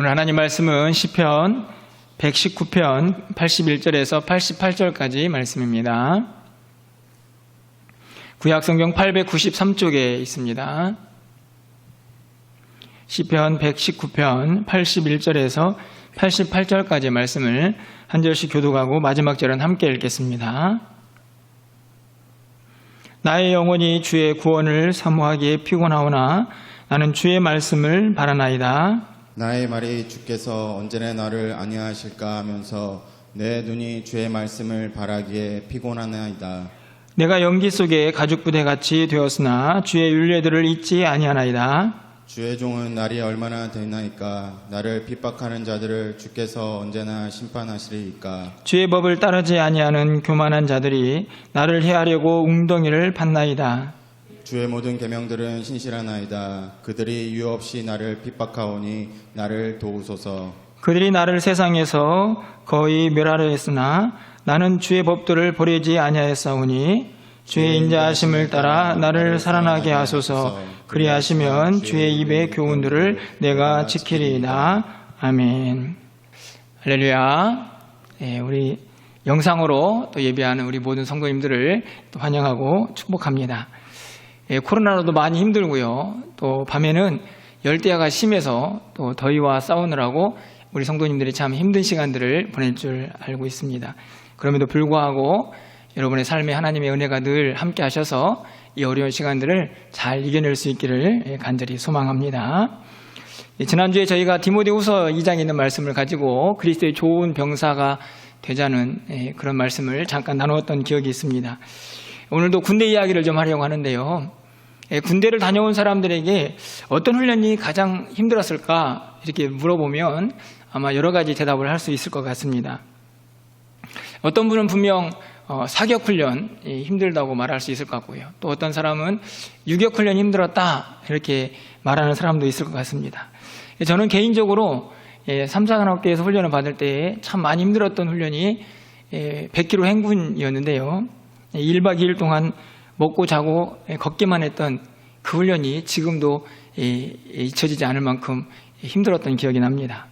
오늘 하나님 말씀은 시편 119편 81절에서 88절까지 말씀입니다. 구약성경 893쪽에 있습니다. 시편 119편 81절에서 88절까지 말씀을 한 절씩 교독하고 마지막 절은 함께 읽겠습니다. 나의 영혼이 주의 구원을 사모하기에 피곤하오나 나는 주의 말씀을 바라나이다. 나의 말이 주께서 언제나 나를 안위하실까 하면서 내 눈이 주의 말씀을 바라기에 피곤하나이다. 내가 연기 속에 가죽부대같이 되었으나 주의 율례들을 잊지 아니하나이다. 주의 종은 날이 얼마나 되나이까. 나를 핍박하는 자들을 주께서 언제나 심판하시리이까. 주의 법을 따르지 아니하는 교만한 자들이 나를 해하려고 웅덩이를 팠나이다. 주의 모든 계명들은 신실하나이다. 그들이 이유 없이 나를 핍박하오니 나를 도우소서. 그들이 나를 세상에서 거의 멸하려 했으나 나는 주의 법도를 버리지 아니하였사오니 주의 인자하심을 따라 나를 살아나게 하소서. 그리하시면 주의 입의 교훈들을 내가 지키리이다. 아멘. 할렐루야. 우리 영상으로 또 예배하는 우리 모든 성도님들을 또 환영하고 축복합니다. 코로나로도 많이 힘들고요. 또 밤에는 열대야가 심해서 또 더위와 싸우느라고 우리 성도님들이 참 힘든 시간들을 보낼 줄 알고 있습니다. 그럼에도 불구하고 여러분의 삶에 하나님의 은혜가 늘 함께 하셔서 이 어려운 시간들을 잘 이겨낼 수 있기를 간절히 소망합니다. 지난주에 저희가 디모데후서 2장에 있는 말씀을 가지고 그리스도의 좋은 병사가 되자는 그런 말씀을 잠깐 나누었던 기억이 있습니다. 오늘도 군대 이야기를 좀 하려고 하는데요. 군대를 다녀온 사람들에게 어떤 훈련이 가장 힘들었을까 이렇게 물어보면 아마 여러 가지 대답을 할 수 있을 것 같습니다. 어떤 분은 분명 사격훈련이 힘들다고 말할 수 있을 것 같고요. 또 어떤 사람은 유격훈련이 힘들었다 이렇게 말하는 사람도 있을 것 같습니다. 저는 개인적으로 3사관학교에서 훈련을 받을 때 참 많이 힘들었던 훈련이 100km 행군이었는데요. 1박 2일 동안 먹고 자고 걷기만 했던 그 훈련이 지금도 잊혀지지 않을 만큼 힘들었던 기억이 납니다.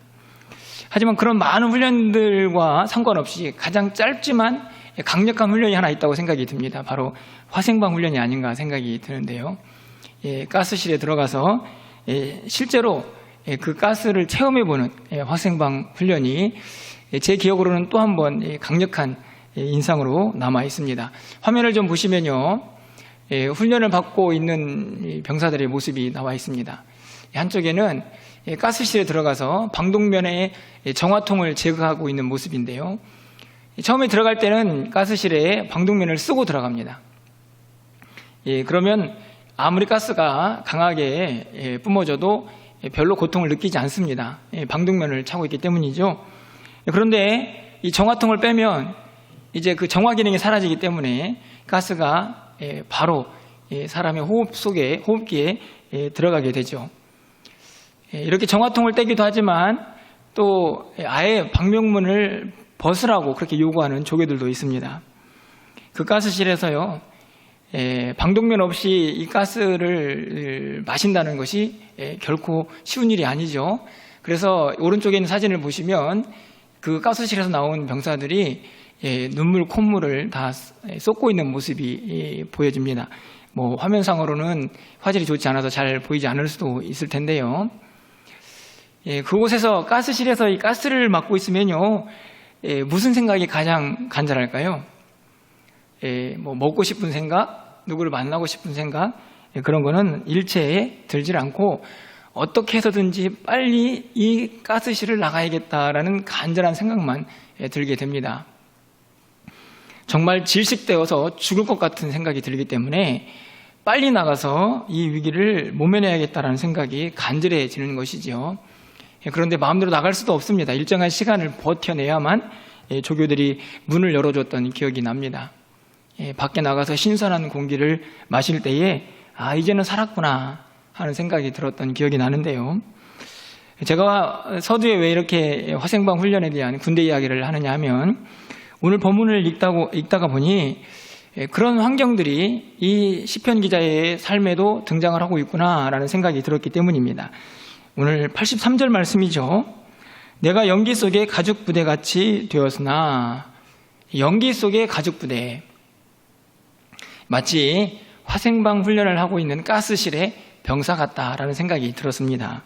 하지만 그런 많은 훈련들과 상관없이 가장 짧지만 강력한 훈련이 하나 있다고 생각이 듭니다. 바로 화생방 훈련이 아닌가 생각이 드는데요. 가스실에 들어가서 실제로 그 가스를 체험해보는 화생방 훈련이 제 기억으로는 또 한 번 강력한 인상으로 남아 있습니다. 화면을 좀 보시면요. 훈련을 받고 있는 병사들의 모습이 나와 있습니다. 한쪽에는 가스실에 들어가서 방독면에 정화통을 제거하고 있는 모습인데요. 처음에 들어갈 때는 가스실에 방독면을 쓰고 들어갑니다. 그러면 아무리 가스가 강하게 뿜어져도 별로 고통을 느끼지 않습니다. 방독면을 차고 있기 때문이죠. 그런데 이 정화통을 빼면 이제 그 정화 기능이 사라지기 때문에 가스가 바로 사람의 호흡기에 들어가게 되죠. 이렇게 정화통을 떼기도 하지만 또 아예 방명문을 벗으라고 그렇게 요구하는 조교들도 있습니다. 그 가스실에서요, 방독면 없이 이 가스를 마신다는 것이 결코 쉬운 일이 아니죠. 그래서 오른쪽에 있는 사진을 보시면 그 가스실에서 나온 병사들이 눈물, 콧물을 다 쏟고 있는 모습이 보여집니다. 화면상으로는 화질이 좋지 않아서 잘 보이지 않을 수도 있을 텐데요. 그곳에서 가스실에서 이 가스를 맡고 있으면요, 무슨 생각이 가장 간절할까요? 먹고 싶은 생각, 누구를 만나고 싶은 생각, 그런 거는 일체에 들질 않고 어떻게 해서든지 빨리 이 가스실을 나가야겠다라는 간절한 생각만 들게 됩니다. 정말 질식되어서 죽을 것 같은 생각이 들기 때문에 빨리 나가서 이 위기를 모면해야겠다라는 생각이 간절해지는 것이지요. 그런데 마음대로 나갈 수도 없습니다. 일정한 시간을 버텨내야만 조교들이 문을 열어줬던 기억이 납니다. 밖에 나가서 신선한 공기를 마실 때에 이제는 살았구나 하는 생각이 들었던 기억이 나는데요. 제가 서두에 왜 이렇게 화생방 훈련에 대한 군대 이야기를 하느냐 하면 오늘 본문을 읽다가 보니 그런 환경들이 이 시편 기자의 삶에도 등장을 하고 있구나라는 생각이 들었기 때문입니다. 오늘 83절 말씀이죠. 내가 연기 속에 가죽 부대같이 되었으나, 연기 속의 가죽 부대, 마치 화생방 훈련을 하고 있는 가스실의 병사 같다라는 생각이 들었습니다.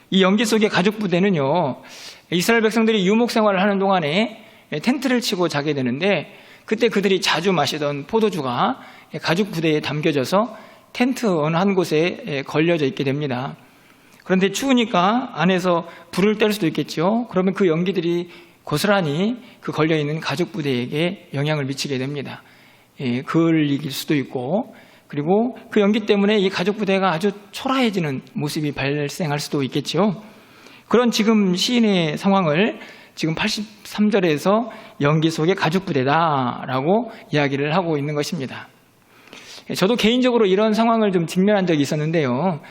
이 연기 속의 가죽 부대는요, 이스라엘 백성들이 유목 생활을 하는 동안에 텐트를 치고 자게 되는데, 그때 그들이 자주 마시던 포도주가 가죽 부대에 담겨져서 텐트 어느 한 곳에 걸려져 있게 됩니다. 그런데 추우니까 안에서 불을 뗄 수도 있겠죠. 그러면 그 연기들이 고스란히 그 걸려있는 가죽 부대에게 영향을 미치게 됩니다. 그을릴 수도 있고, 그리고 그 연기 때문에 이 가죽 부대가 아주 초라해지는 모습이 발생할 수도 있겠죠. 그런 지금 시인의 상황을 지금 83절에서 연기 속의 가죽 부대다라고 이야기를 하고 있는 것입니다. 저도 개인적으로 이런 상황을 좀 직면한 적이 있었는데요.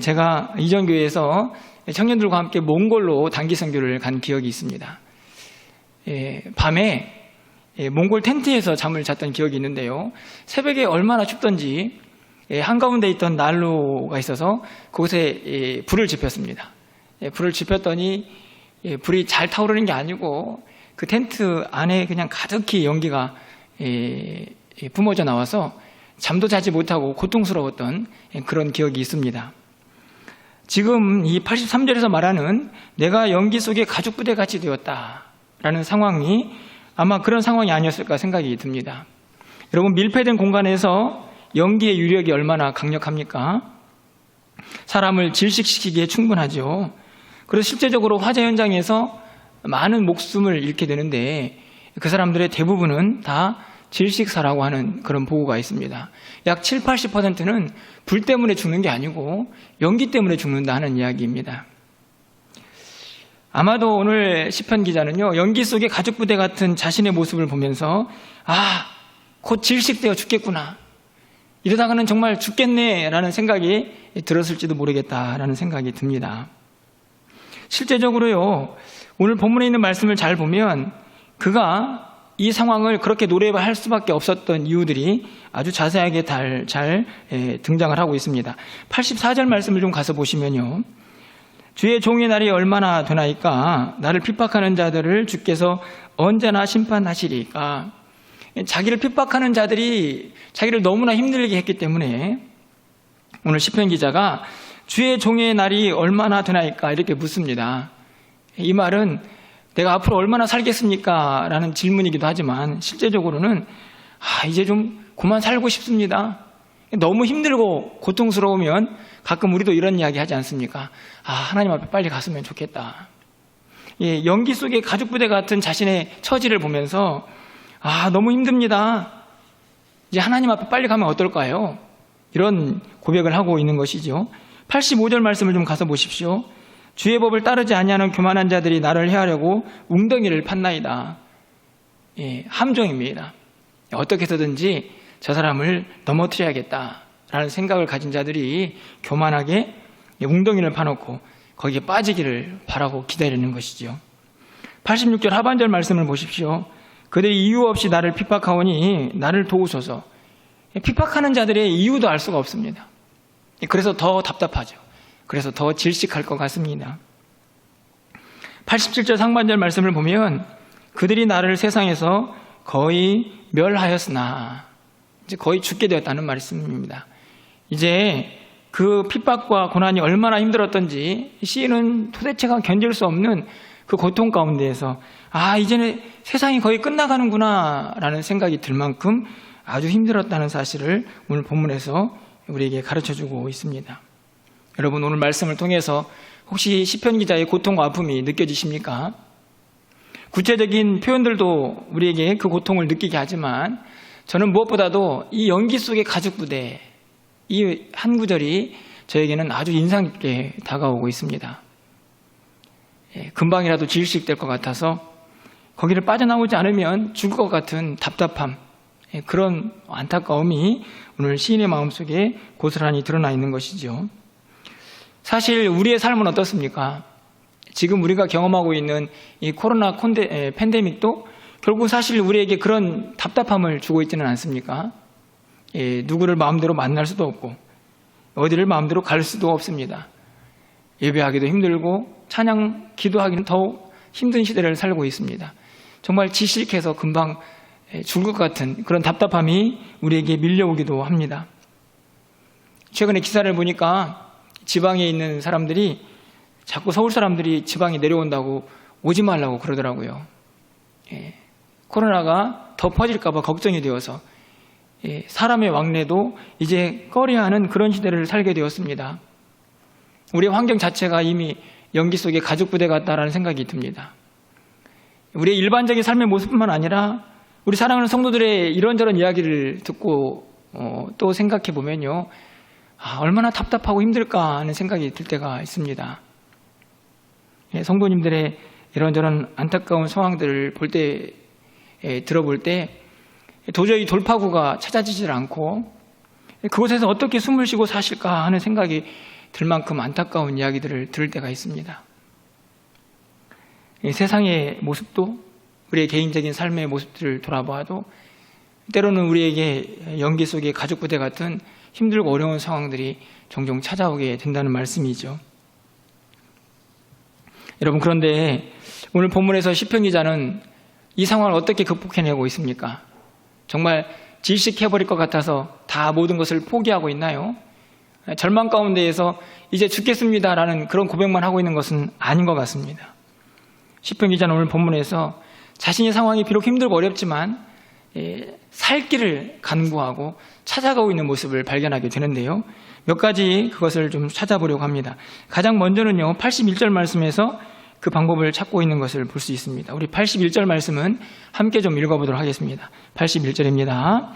제가 이전 교회에서 청년들과 함께 몽골로 단기 선교를 간 기억이 있습니다. 밤에 몽골 텐트에서 잠을 잤던 기억이 있는데요. 새벽에 얼마나 춥던지 한가운데 있던 난로가 있어서 그곳에 불을 지폈습니다. 불을 지폈더니 불이 잘 타오르는 게 아니고 그 텐트 안에 그냥 가득히 연기가 뿜어져 나와서 잠도 자지 못하고 고통스러웠던 그런 기억이 있습니다. 지금 이 83절에서 말하는 내가 연기 속에 가죽 부대같이 되었다라는 상황이 아마 그런 상황이 아니었을까 생각이 듭니다. 여러분, 밀폐된 공간에서 연기의 유력이 얼마나 강력합니까? 사람을 질식시키기에 충분하죠. 그래서 실제적으로 화재 현장에서 많은 목숨을 잃게 되는데 그 사람들의 대부분은 다 질식사라고 하는 그런 보고가 있습니다. 약 70, 80%는 불 때문에 죽는 게 아니고 연기 때문에 죽는다 하는 이야기입니다. 아마도 오늘 시편 기자는요, 연기 속의 가죽 부대 같은 자신의 모습을 보면서 곧 질식되어 죽겠구나, 이러다가는 정말 죽겠네 라는 생각이 들었을지도 모르겠다라는 생각이 듭니다. 실제적으로요, 오늘 본문에 있는 말씀을 잘 보면 그가 이 상황을 그렇게 노래할 수밖에 없었던 이유들이 아주 자세하게 잘 등장을 하고 있습니다. 84절 말씀을 좀 가서 보시면요, 주의 종의 날이 얼마나 되나이까? 나를 핍박하는 자들을 주께서 언제나 심판하시리까? 자기를 핍박하는 자들이 자기를 너무나 힘들게 했기 때문에 오늘 시편 기자가 주의 종의 날이 얼마나 되나이까? 이렇게 묻습니다. 이 말은 내가 앞으로 얼마나 살겠습니까? 라는 질문이기도 하지만 실제적으로는 이제 좀 그만 살고 싶습니다. 너무 힘들고 고통스러우면 가끔 우리도 이런 이야기 하지 않습니까? 하나님 앞에 빨리 갔으면 좋겠다. 연기 속의 가죽 부대 같은 자신의 처지를 보면서 너무 힘듭니다. 이제 하나님 앞에 빨리 가면 어떨까요? 이런 고백을 하고 있는 것이죠. 85절 말씀을 좀 가서 보십시오. 주의 법을 따르지 아니하는 교만한 자들이 나를 해하려고 웅덩이를 팠나이다. 함정입니다. 어떻게 해서든지 저 사람을 넘어뜨려야겠다라는 생각을 가진 자들이 교만하게 웅덩이를 파놓고 거기에 빠지기를 바라고 기다리는 것이죠. 86절 하반절 말씀을 보십시오. 그들이 이유 없이 나를 핍박하오니 나를 도우소서. 핍박하는 자들의 이유도 알 수가 없습니다. 그래서 더 답답하죠. 그래서 더 질식할 것 같습니다. 87절 상반절 말씀을 보면 그들이 나를 세상에서 거의 멸하였으나, 이제 거의 죽게 되었다는 말씀입니다. 이제 그 핍박과 고난이 얼마나 힘들었던지 시인은 도대체가 견딜 수 없는 그 고통 가운데에서 이제는 세상이 거의 끝나가는구나 라는 생각이 들 만큼 아주 힘들었다는 사실을 오늘 본문에서 우리에게 가르쳐주고 있습니다. 여러분, 오늘 말씀을 통해서 혹시 시편 기자의 고통과 아픔이 느껴지십니까? 구체적인 표현들도 우리에게 그 고통을 느끼게 하지만 저는 무엇보다도 이 연기 속의 가죽 부대, 이 한 구절이 저에게는 아주 인상 깊게 다가오고 있습니다. 금방이라도 질식될 것 같아서 거기를 빠져나오지 않으면 죽을 것 같은 답답함, 그런 안타까움이 오늘 시인의 마음속에 고스란히 드러나 있는 것이죠. 사실 우리의 삶은 어떻습니까? 지금 우리가 경험하고 있는 이 코로나 팬데믹도 결국 사실 우리에게 그런 답답함을 주고 있지는 않습니까? 누구를 마음대로 만날 수도 없고 어디를 마음대로 갈 수도 없습니다. 예배하기도 힘들고 찬양 기도하기는 더욱 힘든 시대를 살고 있습니다. 정말 지식해서 금방 죽을 것 같은 그런 답답함이 우리에게 밀려오기도 합니다. 최근에 기사를 보니까 지방에 있는 사람들이 자꾸 서울 사람들이 지방에 내려온다고 오지 말라고 그러더라고요. 코로나가 더 퍼질까 봐 걱정이 되어서 사람의 왕래도 이제 꺼려하는 그런 시대를 살게 되었습니다. 우리의 환경 자체가 이미 연기 속의 가죽부대 같다라는 생각이 듭니다. 우리의 일반적인 삶의 모습뿐만 아니라 우리 사랑하는 성도들의 이런저런 이야기를 듣고 또 생각해 보면요, 얼마나 답답하고 힘들까 하는 생각이 들 때가 있습니다. 성도님들의 이런저런 안타까운 상황들을 들어볼 때 도저히 돌파구가 찾아지질 않고 그곳에서 어떻게 숨을 쉬고 사실까 하는 생각이 들 만큼 안타까운 이야기들을 들을 때가 있습니다. 세상의 모습도 우리의 개인적인 삶의 모습들을 돌아봐도 때로는 우리에게 연기 속의 가죽부대 같은 힘들고 어려운 상황들이 종종 찾아오게 된다는 말씀이죠. 여러분, 그런데 오늘 본문에서 시편 기자는 이 상황을 어떻게 극복해내고 있습니까? 정말 질식해버릴 것 같아서 다 모든 것을 포기하고 있나요? 절망 가운데에서 이제 죽겠습니다라는 그런 고백만 하고 있는 것은 아닌 것 같습니다. 시편 기자는 오늘 본문에서 자신의 상황이 비록 힘들고 어렵지만 살 길을 간구하고 찾아가고 있는 모습을 발견하게 되는데요. 몇 가지 그것을 좀 찾아보려고 합니다. 가장 먼저는요, 81절 말씀에서 그 방법을 찾고 있는 것을 볼 수 있습니다. 우리 81절 말씀은 함께 좀 읽어보도록 하겠습니다. 81절입니다.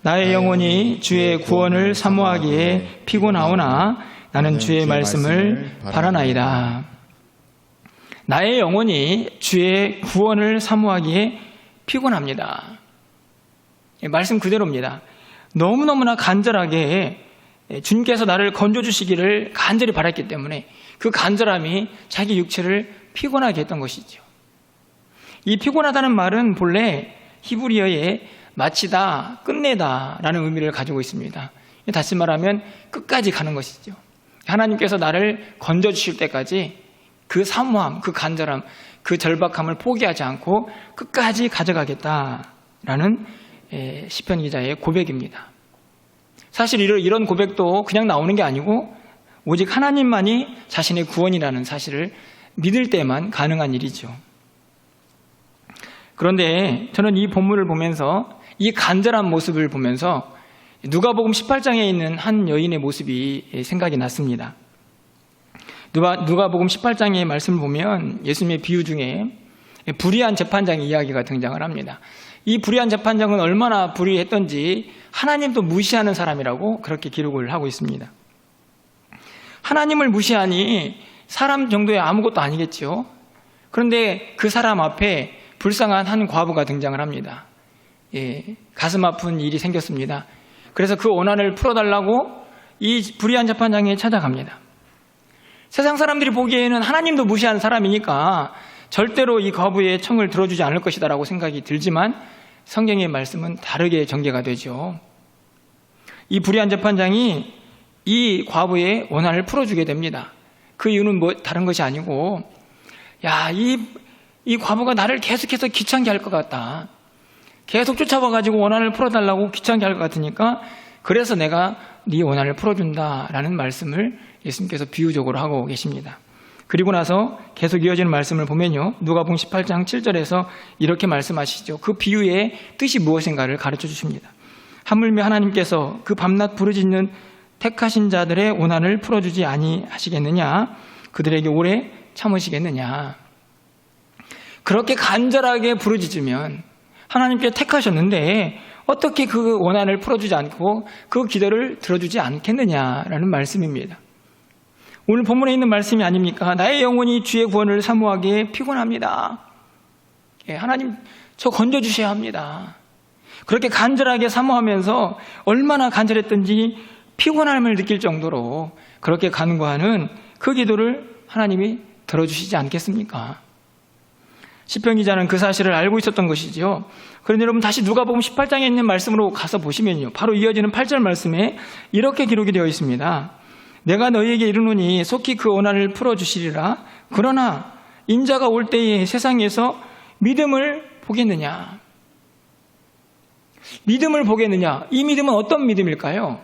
나의 영혼이 주의 구원을 사모하기에 피곤하오나 나는 주의 말씀을 바라나이다. 나의 영혼이 주의 구원을 사모하기에 피곤합니다. 말씀 그대로입니다. 너무너무나 간절하게 주님께서 나를 건져주시기를 간절히 바랐기 때문에 그 간절함이 자기 육체를 피곤하게 했던 것이죠. 이 피곤하다는 말은 본래 히브리어에 마치다, 끝내다 라는 의미를 가지고 있습니다. 다시 말하면 끝까지 가는 것이죠. 하나님께서 나를 건져주실 때까지 그 사모함, 그 간절함, 그 절박함을 포기하지 않고 끝까지 가져가겠다라는 시편 기자의 고백입니다. 사실 이런 고백도 그냥 나오는 게 아니고 오직 하나님만이 자신의 구원이라는 사실을 믿을 때만 가능한 일이죠. 그런데 저는 이 본문을 보면서 이 간절한 모습을 보면서 누가복음 18장에 있는 한 여인의 모습이 생각이 났습니다. 누가복음 18장의 말씀을 보면 예수님의 비유 중에 불의한 재판장의 이야기가 등장을 합니다. 이 불의한 재판장은 얼마나 불의했던지 하나님도 무시하는 사람이라고 그렇게 기록을 하고 있습니다. 하나님을 무시하니 사람 정도의 아무것도 아니겠죠. 그런데 그 사람 앞에 불쌍한 한 과부가 등장을 합니다. 가슴 아픈 일이 생겼습니다. 그래서 그 원한을 풀어달라고 이 불의한 재판장에 찾아갑니다. 세상 사람들이 보기에는 하나님도 무시하는 사람이니까 절대로 이 과부의 청을 들어주지 않을 것이다라고 생각이 들지만 성경의 말씀은 다르게 전개가 되죠. 이 불의한 재판장이 이 과부의 원한을 풀어주게 됩니다. 그 이유는 다른 것이 아니고, 이 과부가 나를 계속해서 귀찮게 할 것 같다. 계속 쫓아와가지고 원한을 풀어달라고 귀찮게 할 것 같으니까 그래서 내가 네 원한을 풀어준다라는 말씀을 예수님께서 비유적으로 하고 계십니다. 그리고 나서 계속 이어지는 말씀을 보면요, 누가복음 18장 7절에서 이렇게 말씀하시죠. 그 비유의 뜻이 무엇인가를 가르쳐 주십니다. 하물며 하나님께서 그 밤낮 부르짖는 택하신 자들의 원한을 풀어주지 아니하시겠느냐? 그들에게 오래 참으시겠느냐? 그렇게 간절하게 부르짖으면 하나님께 택하셨는데 어떻게 그 원한을 풀어주지 않고 그 기도를 들어주지 않겠느냐라는 말씀입니다. 오늘 본문에 있는 말씀이 아닙니까? 나의 영혼이 주의 구원을 사모하기에 피곤합니다. 하나님, 저 건져주셔야 합니다. 그렇게 간절하게 사모하면서 얼마나 간절했던지 피곤함을 느낄 정도로 그렇게 간구하는 그 기도를 하나님이 들어주시지 않겠습니까? 시편 기자는 그 사실을 알고 있었던 것이지요. 그런데 여러분, 다시 누가복음 18장에 있는 말씀으로 가서 보시면요, 바로 이어지는 8절 말씀에 이렇게 기록이 되어 있습니다. 내가 너희에게 이르노니 속히 그 원한을 풀어주시리라. 그러나 인자가 올 때에 세상에서 믿음을 보겠느냐? 믿음을 보겠느냐? 이 믿음은 어떤 믿음일까요?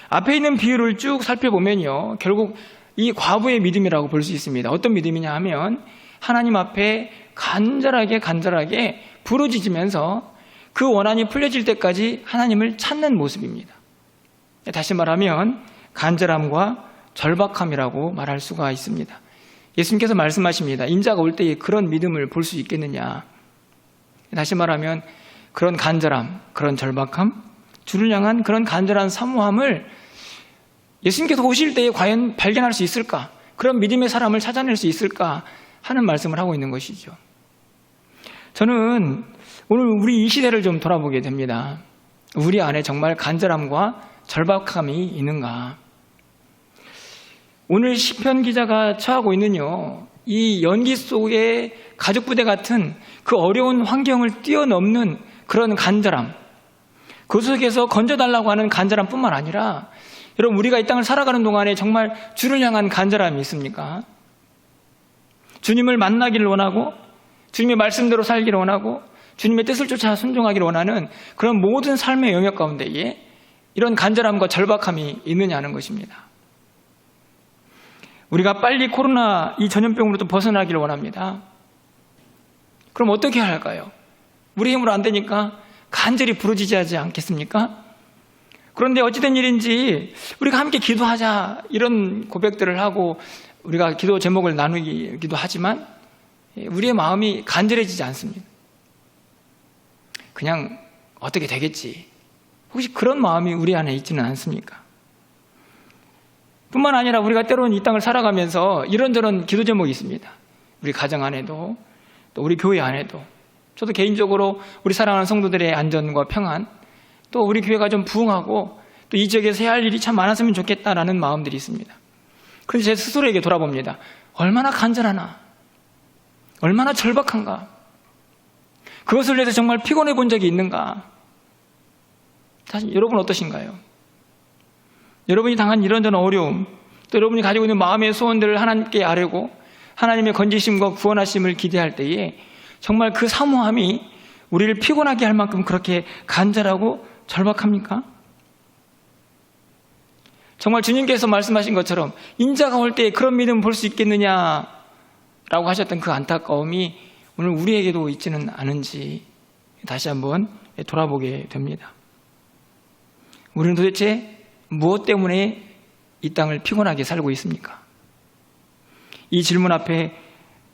앞에 있는 비유를 쭉 살펴보면요, 결국 이 과부의 믿음이라고 볼 수 있습니다. 어떤 믿음이냐 하면 하나님 앞에 간절하게 부르짖으면서 그 원한이 풀려질 때까지 하나님을 찾는 모습입니다. 다시 말하면 간절함과 절박함이라고 말할 수가 있습니다. 예수님께서 말씀하십니다. 인자가 올 때에 그런 믿음을 볼 수 있겠느냐? 다시 말하면 그런 간절함, 그런 절박함, 주를 향한 그런 간절한 사모함을 예수님께서 오실 때에 과연 발견할 수 있을까? 그런 믿음의 사람을 찾아낼 수 있을까? 하는 말씀을 하고 있는 것이죠. 저는 오늘 우리 이 시대를 좀 돌아보게 됩니다. 우리 안에 정말 간절함과 절박함이 있는가? 오늘 시편 기자가 처하고 있는요, 이 연기 속에 가족부대 같은 그 어려운 환경을 뛰어넘는 그런 간절함, 그 속에서 건져달라고 하는 간절함뿐만 아니라, 여러분, 우리가 이 땅을 살아가는 동안에 정말 주를 향한 간절함이 있습니까? 주님을 만나기를 원하고, 주님의 말씀대로 살기를 원하고, 주님의 뜻을 쫓아 순종하기를 원하는 그런 모든 삶의 영역 가운데에 이런 간절함과 절박함이 있느냐 하는 것입니다. 우리가 빨리 코로나 이 전염병으로부터 벗어나기를 원합니다. 그럼 어떻게 해야 할까요? 우리 힘으로 안 되니까 간절히 부르짖어야지 않겠습니까? 그런데 어찌된 일인지 우리가 함께 기도하자 이런 고백들을 하고 우리가 기도 제목을 나누기도 하지만 우리의 마음이 간절해지지 않습니다. 그냥 어떻게 되겠지. 혹시 그런 마음이 우리 안에 있지는 않습니까? 뿐만 아니라 우리가 때로는 이 땅을 살아가면서 이런저런 기도 제목이 있습니다. 우리 가정 안에도 또 우리 교회 안에도 저도 개인적으로 우리 사랑하는 성도들의 안전과 평안, 또 우리 교회가 좀 부흥하고 또 이 지역에서 해야 할 일이 참 많았으면 좋겠다라는 마음들이 있습니다. 그래서 제 스스로에게 돌아봅니다. 얼마나 간절하나, 얼마나 절박한가, 그것을 위해서 정말 피곤해 본 적이 있는가. 사실 여러분 어떠신가요? 여러분이 당한 이런저런 어려움, 또 여러분이 가지고 있는 마음의 소원들을 하나님께 아뢰고 하나님의 건지심과 구원하심을 기대할 때에 정말 그 사모함이 우리를 피곤하게 할 만큼 그렇게 간절하고 절박합니까? 정말 주님께서 말씀하신 것처럼 인자가 올 때에 그런 믿음을 볼 수 있겠느냐라고 하셨던 그 안타까움이 오늘 우리에게도 있지는 않은지 다시 한번 돌아보게 됩니다. 우리는 도대체 무엇 때문에 이 땅을 피곤하게 살고 있습니까? 이 질문 앞에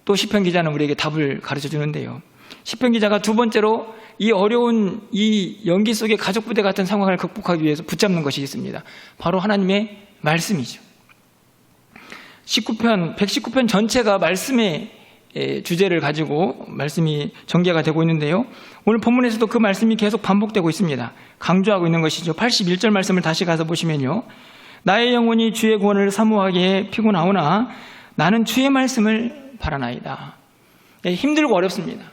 또 시편 기자는 우리에게 답을 가르쳐 주는데요. 시편 기자가 두 번째로 이 어려운 이 연기 속의 가족부대 같은 상황을 극복하기 위해서 붙잡는 것이 있습니다. 바로 하나님의 말씀이죠. 119편 전체가 말씀의 주제를 가지고 말씀이 전개가 되고 있는데요. 오늘 본문에서도 그 말씀이 계속 반복되고 있습니다. 강조하고 있는 것이죠. 81절 말씀을 다시 가서 보시면요. 나의 영혼이 주의 구원을 사모하기에 피곤하오나 나는 주의 말씀을 바라나이다. 힘들고 어렵습니다.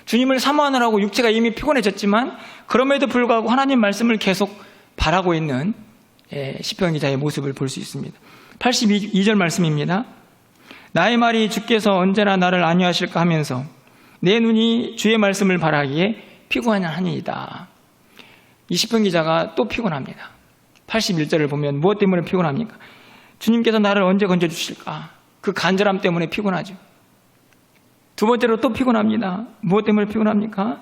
주님을 사모하느라고 육체가 이미 피곤해졌지만 그럼에도 불구하고 하나님 말씀을 계속 바라고 있는 시편 기자의 모습을 볼 수 있습니다. 82절 말씀입니다. 나의 말이 주께서 언제나 나를 안위하실까 하면서 내 눈이 주의 말씀을 바라기에 피곤하니이다. 이 시편 기자가 또 피곤합니다. 81절을 보면 무엇 때문에 피곤합니까? 주님께서 나를 언제 건져주실까? 그 간절함 때문에 피곤하죠. 두 번째로 또 피곤합니다. 무엇 때문에 피곤합니까?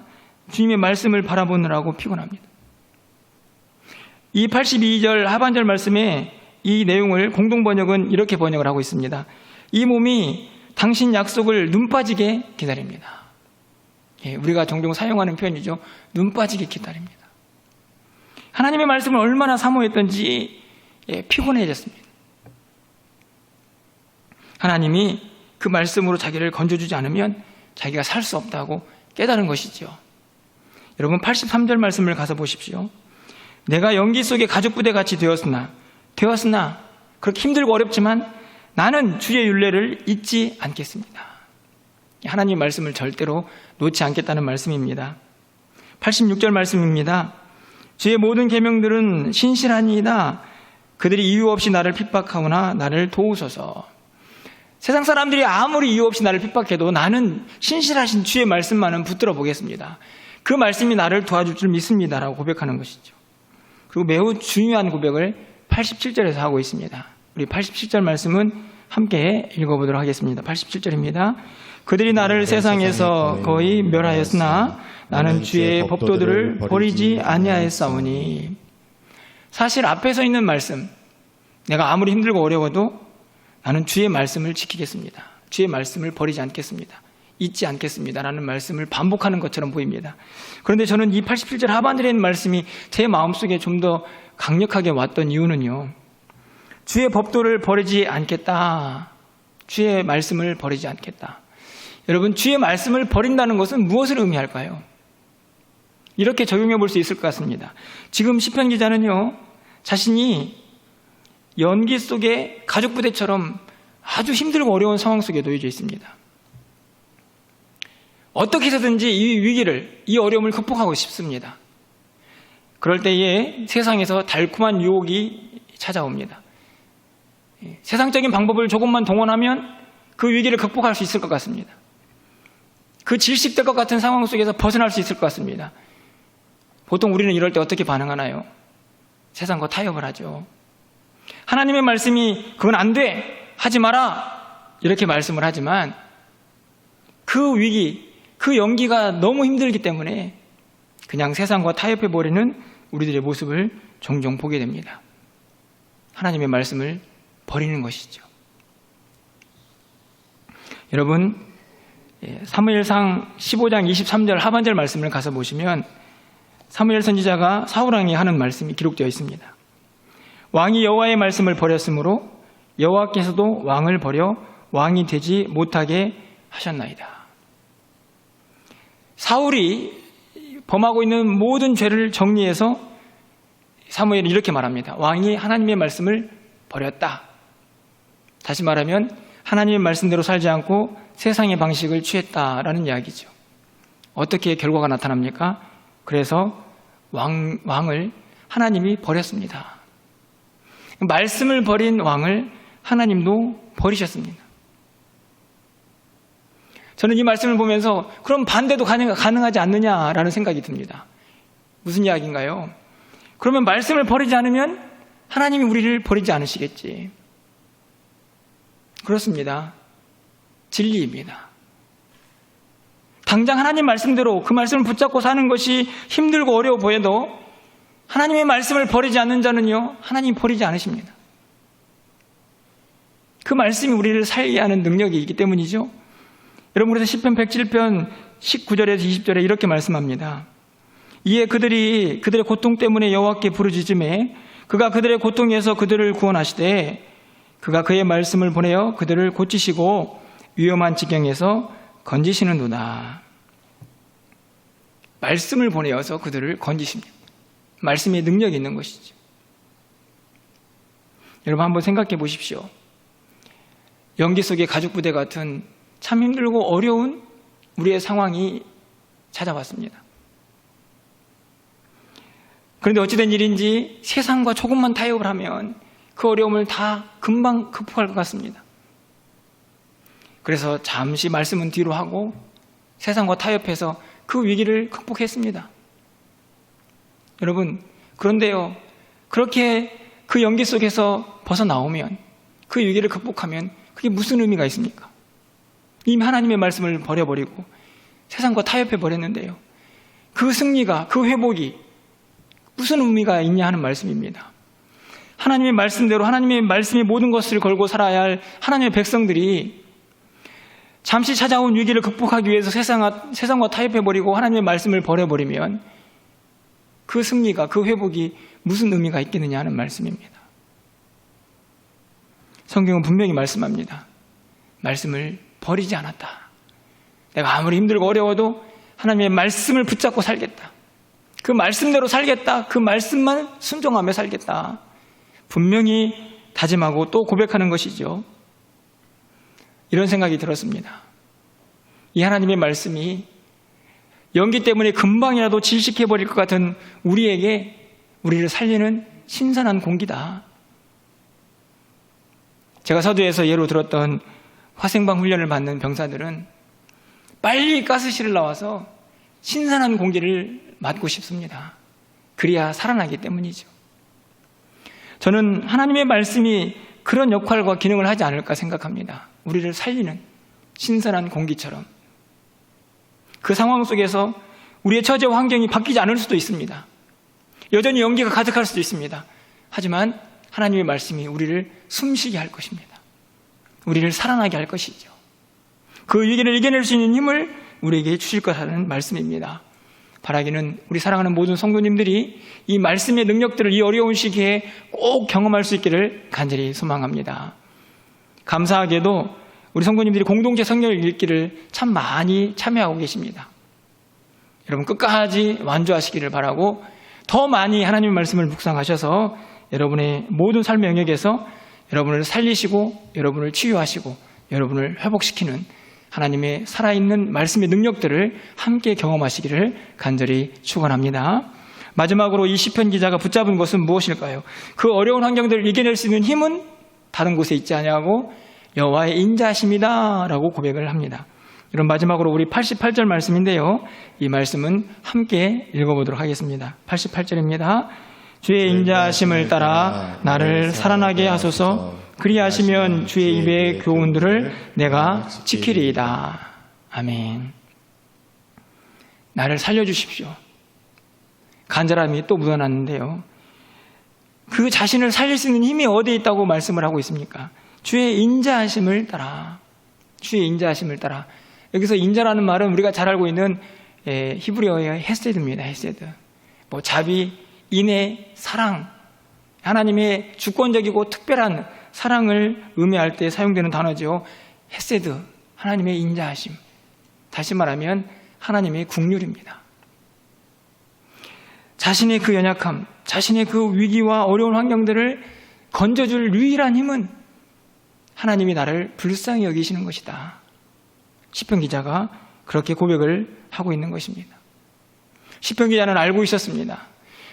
주님의 말씀을 바라보느라고 피곤합니다. 이 82절 하반절 말씀에 이 내용을 공동번역은 이렇게 번역을 하고 있습니다. 이 몸이 당신 약속을 눈 빠지게 기다립니다. 우리가 종종 사용하는 표현이죠. 눈 빠지게 기다립니다. 하나님의 말씀을 얼마나 사모했던지 피곤해졌습니다. 하나님이 그 말씀으로 자기를 건져주지 않으면 자기가 살 수 없다고 깨달은 것이죠. 여러분 83절 말씀을 가서 보십시오. 내가 연기 속의 가족부대 같이 되었으나 그렇게 힘들고 어렵지만 나는 주의 율례를 잊지 않겠습니다. 하나님 말씀을 절대로 놓지 않겠다는 말씀입니다. 86절 말씀입니다. 주의 모든 계명들은 신실하니이다. 그들이 이유 없이 나를 핍박하오나 나를 도우소서. 세상 사람들이 아무리 이유 없이 나를 핍박해도 나는 신실하신 주의 말씀만은 붙들어 보겠습니다. 그 말씀이 나를 도와줄 줄 믿습니다라고 고백하는 것이죠. 그리고 매우 중요한 고백을 87절에서 하고 있습니다. 우리 87절 말씀은 함께 읽어보도록 하겠습니다. 87절입니다. 그들이 나를 세상에서 거의 멸하였으나 나는 주의 법도들을 버리지 아니하였사오니. 사실 앞에 서 있는 말씀, 내가 아무리 힘들고 어려워도 나는 주의 말씀을 지키겠습니다. 주의 말씀을 버리지 않겠습니다. 잊지 않겠습니다. 라는 말씀을 반복하는 것처럼 보입니다. 그런데 저는 이 87절 하반절에 있는 말씀이 제 마음속에 좀 더 강력하게 왔던 이유는요. 주의 법도를 버리지 않겠다. 주의 말씀을 버리지 않겠다. 여러분, 주의 말씀을 버린다는 것은 무엇을 의미할까요? 이렇게 적용해 볼 수 있을 것 같습니다. 지금 시편 기자는요, 자신이 연기 속에 가족 부대처럼 아주 힘들고 어려운 상황 속에 놓여져 있습니다. 어떻게 해서든지 이 위기를, 이 어려움을 극복하고 싶습니다. 그럴 때에 세상에서 달콤한 유혹이 찾아옵니다. 세상적인 방법을 조금만 동원하면 그 위기를 극복할 수 있을 것 같습니다. 그 질식될 것 같은 상황 속에서 벗어날 수 있을 것 같습니다. 보통 우리는 이럴 때 어떻게 반응하나요? 세상과 타협을 하죠. 하나님의 말씀이 그건 안 돼, 하지 마라, 이렇게 말씀을 하지만 그 위기, 그 연기가 너무 힘들기 때문에 그냥 세상과 타협해버리는 우리들의 모습을 종종 보게 됩니다. 하나님의 말씀을 버리는 것이죠. 여러분, 사무엘상 15장 23절 하반절 말씀을 가서 보시면 사무엘 선지자가 사울왕이 하는 말씀이 기록되어 있습니다. 왕이 여호와의 말씀을 버렸으므로 여호와께서도 왕을 버려 왕이 되지 못하게 하셨나이다. 사울이 범하고 있는 모든 죄를 정리해서 사무엘이 이렇게 말합니다. 왕이 하나님의 말씀을 버렸다. 다시 말하면 하나님의 말씀대로 살지 않고 세상의 방식을 취했다라는 이야기죠. 어떻게 결과가 나타납니까? 그래서 왕을 하나님이 버렸습니다. 말씀을 버린 왕을 하나님도 버리셨습니다. 저는 이 말씀을 보면서 그럼 반대도 가능하지 않느냐라는 생각이 듭니다. 무슨 이야기인가요? 그러면 말씀을 버리지 않으면 하나님이 우리를 버리지 않으시겠지. 그렇습니다. 진리입니다. 당장 하나님 말씀대로 그 말씀을 붙잡고 사는 것이 힘들고 어려워 보여도 하나님의 말씀을 버리지 않는 자는요, 하나님이 버리지 않으십니다. 그 말씀이 우리를 살게 하는 능력이 있기 때문이죠. 여러분, 그래서 시편 107편 19절에서 20절에 이렇게 말씀합니다. 이에 그들이 그들의 고통 때문에 여호와께 부르짖음에 그가 그들의 고통에서 그들을 구원하시되 그가 그의 말씀을 보내어 그들을 고치시고 위험한 지경에서 건지시는도다. 말씀을 보내어서 그들을 건지십니다. 말씀에 능력이 있는 것이죠. 여러분, 한번 생각해 보십시오. 연기 속의 가족부대 같은 참 힘들고 어려운 우리의 상황이 찾아왔습니다. 그런데 어찌된 일인지 세상과 조금만 타협을 하면 그 어려움을 다 금방 극복할 것 같습니다. 그래서 잠시 말씀은 뒤로 하고 세상과 타협해서 그 위기를 극복했습니다. 여러분, 그런데요, 그렇게 그 연기 속에서 벗어나오면, 그 위기를 극복하면 그게 무슨 의미가 있습니까? 이미 하나님의 말씀을 버려버리고 세상과 타협해버렸는데요, 그 승리가, 그 회복이 무슨 의미가 있냐 하는 말씀입니다. 하나님의 말씀대로 하나님의 말씀의 모든 것을 걸고 살아야 할 하나님의 백성들이 잠시 찾아온 위기를 극복하기 위해서 세상과 타협해버리고 하나님의 말씀을 버려버리면 그 승리가, 그 회복이 무슨 의미가 있겠느냐 하는 말씀입니다. 성경은 분명히 말씀합니다. 말씀을 버리지 않았다. 내가 아무리 힘들고 어려워도 하나님의 말씀을 붙잡고 살겠다. 그 말씀대로 살겠다. 그 말씀만 순종하며 살겠다. 분명히 다짐하고 또 고백하는 것이죠. 이런 생각이 들었습니다. 이 하나님의 말씀이 연기 때문에 금방이라도 질식해버릴 것 같은 우리에게 우리를 살리는 신선한 공기다. 제가 서두에서 예로 들었던 화생방 훈련을 받는 병사들은 빨리 가스실을 나와서 신선한 공기를 맡고 싶습니다. 그래야 살아나기 때문이죠. 저는 하나님의 말씀이 그런 역할과 기능을 하지 않을까 생각합니다. 우리를 살리는 신선한 공기처럼. 그 상황 속에서 우리의 처지와 환경이 바뀌지 않을 수도 있습니다. 여전히 연기가 가득할 수도 있습니다. 하지만 하나님의 말씀이 우리를 숨쉬게 할 것입니다. 우리를 살아나게 할 것이죠. 그 위기를 이겨낼 수 있는 힘을 우리에게 주실 것이라는 말씀입니다. 바라기는 우리 사랑하는 모든 성도님들이 이 말씀의 능력들을 이 어려운 시기에 꼭 경험할 수 있기를 간절히 소망합니다. 감사하게도 우리 성도님들이 공동체 성경을 읽기를 참 많이 참여하고 계십니다. 여러분 끝까지 완주하시기를 바라고 더 많이 하나님의 말씀을 묵상하셔서 여러분의 모든 삶의 영역에서 여러분을 살리시고 여러분을 치유하시고 여러분을 회복시키는 하나님의 살아있는 말씀의 능력들을 함께 경험하시기를 간절히 축원합니다. 마지막으로 이 시편 기자가 붙잡은 것은 무엇일까요? 그 어려운 환경들을 이겨낼 수 있는 힘은 다른 곳에 있지 아니하고 여호와의 인자하심이다 라고 고백을 합니다. 이런 마지막으로 우리 88절 말씀인데요. 이 말씀은 함께 읽어보도록 하겠습니다. 88절입니다. 주의 인자하심을 따라 나를 살아나게 하소서. 그리하시면 주의 입의 교훈들을 내가 지키리이다. 아멘. 나를 살려주십시오. 간절함이 또 묻어났는데요. 그 자신을 살릴 수 있는 힘이 어디에 있다고 말씀을 하고 있습니까? 주의 인자하심을 따라. 주의 인자하심을 따라. 여기서 인자라는 말은 우리가 잘 알고 있는 히브리어의 헤세드입니다. 헤세드. 뭐 자비, 인애, 사랑. 하나님의 주권적이고 특별한 사랑을 의미할 때 사용되는 단어죠. 헤세드, 하나님의 인자하심. 다시 말하면 하나님의 국률입니다. 자신의 그 연약함, 자신의 그 위기와 어려운 환경들을 건져줄 유일한 힘은 하나님이 나를 불쌍히 여기시는 것이다. 시편 기자가 그렇게 고백을 하고 있는 것입니다. 시편 기자는 알고 있었습니다.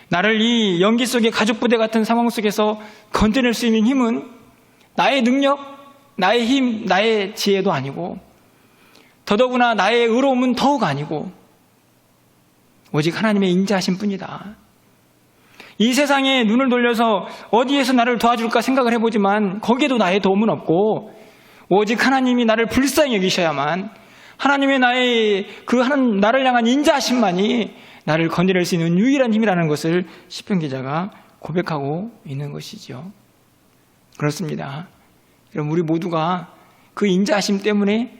나를 이 연기 속의 가죽부대 같은 상황 속에서 건져낼 수 있는 힘은 나의 능력, 나의 힘, 나의 지혜도 아니고 더더구나 나의 의로움은 더욱 아니고 오직 하나님의 인자하심 뿐이다. 이 세상에 눈을 돌려서 어디에서 나를 도와줄까 생각을 해보지만 거기에도 나의 도움은 없고 오직 하나님이 나를 불쌍히 여기셔야만 하나님의 나를 향한 인자하심만이 나를 건져낼 수 있는 유일한 힘이라는 것을 시편 기자가 고백하고 있는 것이죠. 그렇습니다. 여러분 우리 모두가 그 인자하심 때문에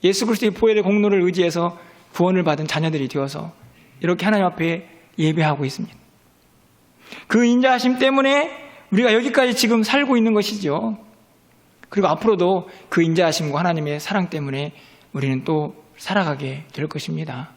예수 그리스도의 보혈의 공로를 의지해서 구원을 받은 자녀들이 되어서 이렇게 하나님 앞에 예배하고 있습니다. 그 인자하심 때문에 우리가 여기까지 지금 살고 있는 것이죠. 그리고 앞으로도 그 인자하심과 하나님의 사랑 때문에 우리는 또 살아가게 될 것입니다.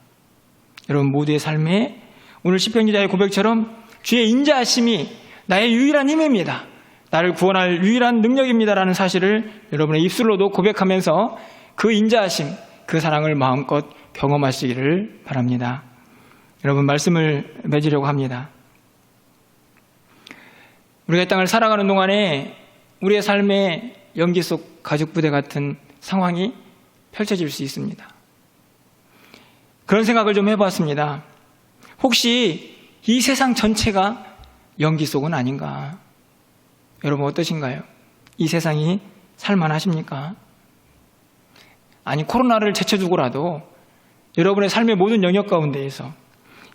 여러분 모두의 삶에 오늘 시편 기자의 고백처럼 주의 인자하심이 나의 유일한 힘입니다. 나를 구원할 유일한 능력입니다라는 사실을 여러분의 입술로도 고백하면서 그 인자하심, 그 사랑을 마음껏 경험하시기를 바랍니다. 여러분 말씀을 맺으려고 합니다. 우리가 이 땅을 살아가는 동안에 우리의 삶에 연기 속 가죽부대 같은 상황이 펼쳐질 수 있습니다. 그런 생각을 좀 해봤습니다. 혹시 이 세상 전체가 연기 속은 아닌가? 여러분 어떠신가요? 이 세상이 살만하십니까? 아니 코로나를 제쳐두고라도 여러분의 삶의 모든 영역 가운데에서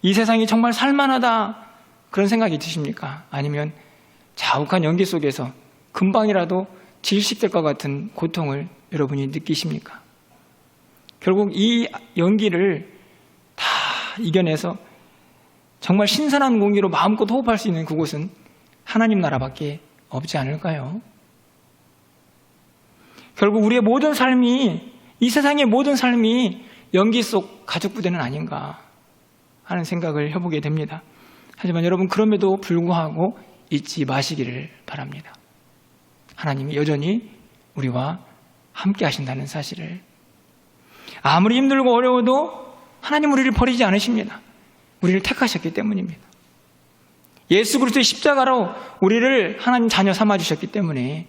이 세상이 정말 살만하다 그런 생각이 드십니까? 아니면 자욱한 연기 속에서 금방이라도 질식될 것 같은 고통을 여러분이 느끼십니까? 결국 이 연기를 다 이겨내서 정말 신선한 공기로 마음껏 호흡할 수 있는 그곳은 하나님 나라밖에 없지 않을까요? 결국 우리의 모든 삶이 이 세상의 모든 삶이 연기 속 가죽부대는 아닌가 하는 생각을 해보게 됩니다. 하지만 여러분 그럼에도 불구하고 잊지 마시기를 바랍니다. 하나님이 여전히 우리와 함께 하신다는 사실을. 아무리 힘들고 어려워도 하나님 우리를 버리지 않으십니다. 우리를 택하셨기 때문입니다. 예수 그리스도의 십자가로 우리를 하나님 자녀 삼아주셨기 때문에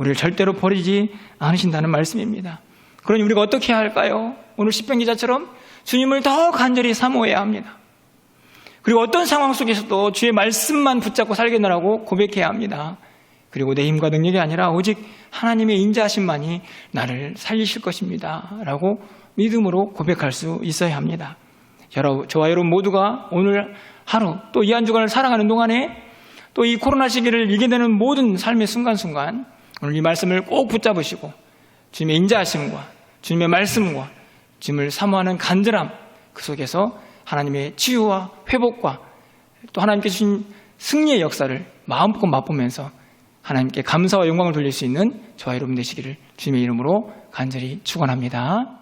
우리를 절대로 버리지 않으신다는 말씀입니다. 그러니 우리가 어떻게 해야 할까요? 오늘 시편 기자처럼 주님을 더 간절히 사모해야 합니다. 그리고 어떤 상황 속에서도 주의 말씀만 붙잡고 살겠노라고 고백해야 합니다. 그리고 내 힘과 능력이 아니라 오직 하나님의 인자하심만이 나를 살리실 것입니다 라고 믿음으로 고백할 수 있어야 합니다. 저와 여러분 모두가 오늘 하루 또 이 한 주간을 살아가는 동안에 또 이 코로나 시기를 이겨내는 모든 삶의 순간순간 오늘 이 말씀을 꼭 붙잡으시고 주님의 인자하심과 주님의 말씀과 주님을 사모하는 간절함 그 속에서 하나님의 치유와 회복과 또 하나님께 주신 승리의 역사를 마음껏 맛보면서 하나님께 감사와 영광을 돌릴 수 있는 저와 여러분 되시기를 주님의 이름으로 간절히 축원합니다.